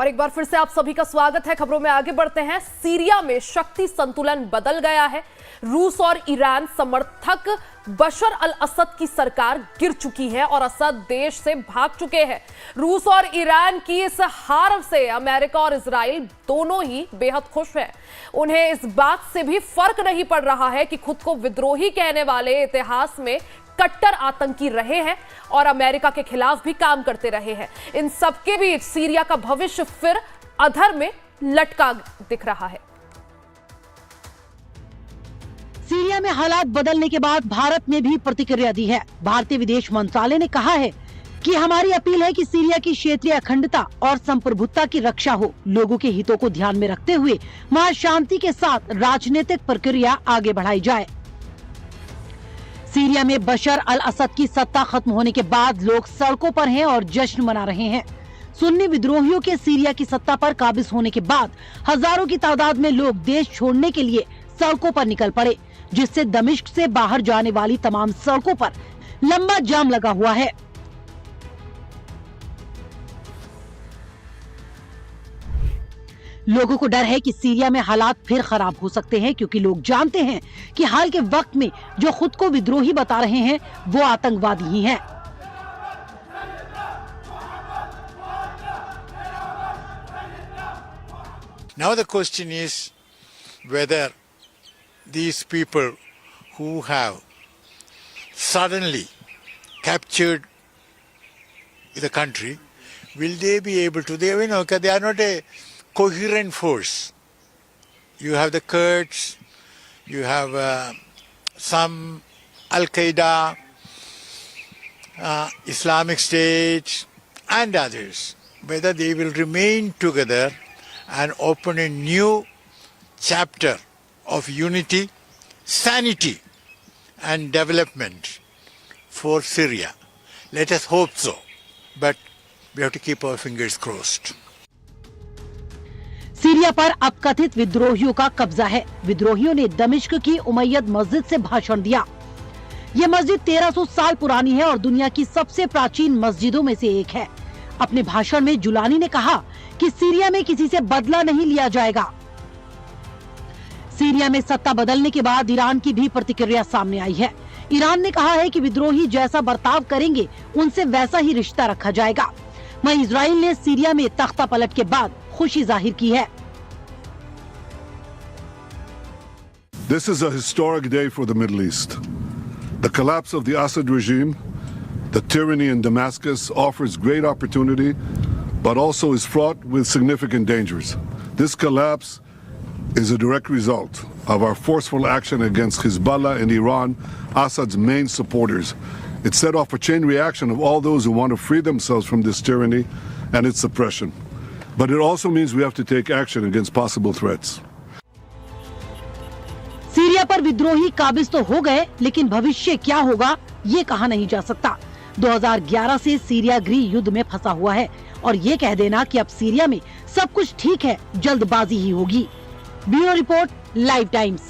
और एक बार फिर से आप सभी का स्वागत है। खबरों में आगे बढ़ते हैं। सीरिया में शक्ति संतुलन बदल गया है। रूस और ईरान समर्थक बशर अल असद की सरकार गिर चुकी है और असद देश से भाग चुके हैं। रूस और ईरान की इस हार से अमेरिका और इजराइल दोनों ही बेहद खुश हैं। उन्हें इस बात से भी फर्क नहीं पड़ रहा है कि खुद को विद्रोही कहने वाले इतिहास में कट्टर आतंकी रहे हैं और अमेरिका के खिलाफ भी काम करते रहे हैं। इन सबके बीच सीरिया का भविष्य फिर अधर में लटका दिख रहा है। सीरिया में हालात बदलने के बाद भारत ने भी प्रतिक्रिया दी है। भारतीय विदेश मंत्रालय ने कहा है कि हमारी अपील है कि सीरिया की क्षेत्रीय अखंडता और संप्रभुता की रक्षा हो। लोगों के हितों को ध्यान में रखते हुए वहां शांति के साथ राजनीतिक प्रक्रिया आगे बढ़ाई जाए। सीरिया में बशर अल असद की सत्ता खत्म होने के बाद लोग सड़कों पर हैं और जश्न मना रहे हैं। सुन्नी विद्रोहियों के सीरिया की सत्ता पर काबिज होने के बाद हजारों की तादाद में लोग देश छोड़ने के लिए सड़कों पर निकल पड़े, जिससे दमिश्क से बाहर जाने वाली तमाम सड़कों पर लंबा जाम लगा हुआ है। लोगों को डर है कि सीरिया में हालात फिर खराब हो सकते हैं, क्योंकि लोग जानते हैं कि हाल के वक्त में जो खुद को विद्रोही बता रहे हैं वो आतंकवादी ही हैं। Now the question is whether these people who have suddenly captured the country, will they be able to, they are not a coherent force. You have the Kurds, you have some Al-Qaeda, Islamic State and others. Whether they will remain together and open a new chapter of unity, sanity and development for Syria. Let us hope so, but we have to keep our fingers crossed. Syria पर अब कथित विद्रोहियों का कब्जा है। विद्रोहियों ने दमिश्क की उमैयद मस्जिद से भाषण दिया। ये मस्जिद 1300 साल पुरानी है और दुनिया की सबसे प्राचीन मस्जिदों में से एक है। अपने भाषण में जुलानी ने कहा कि सीरिया में किसी से बदला नहीं लिया जाएगा। सीरिया में सत्ता बदलने के बाद ईरान की भी प्रतिक्रिया सामने आई है। ईरान ने कहा है कि विद्रोही जैसा बर्ताव करेंगे उनसे वैसा ही रिश्ता रखा जाएगा। वहीं इजराइल ने सीरिया में तख्ता पलट के बाद खुशी जाहिर की है। This is a historic day for the Middle East. The collapse of the Assad regime, the tyranny in Damascus offers great opportunity, but also is fraught with significant dangers. This collapse is a direct result of our forceful action against Hezbollah and Iran, Assad's main supporters. It set off a chain reaction of all those who want to free themselves from this tyranny and its oppression. But it also means we have to take action against possible threats. Syria पर विद्रोही काबिज तो हो गए, लेकिन भविष्य क्या होगा ये कहा नहीं जा सकता। 2011 से सीरिया गृह युद्ध में फंसा हुआ है और ये कह देना कि अब सीरिया में सब कुछ ठीक है, जल्दबाजी ही होगी। Bureau report, live times.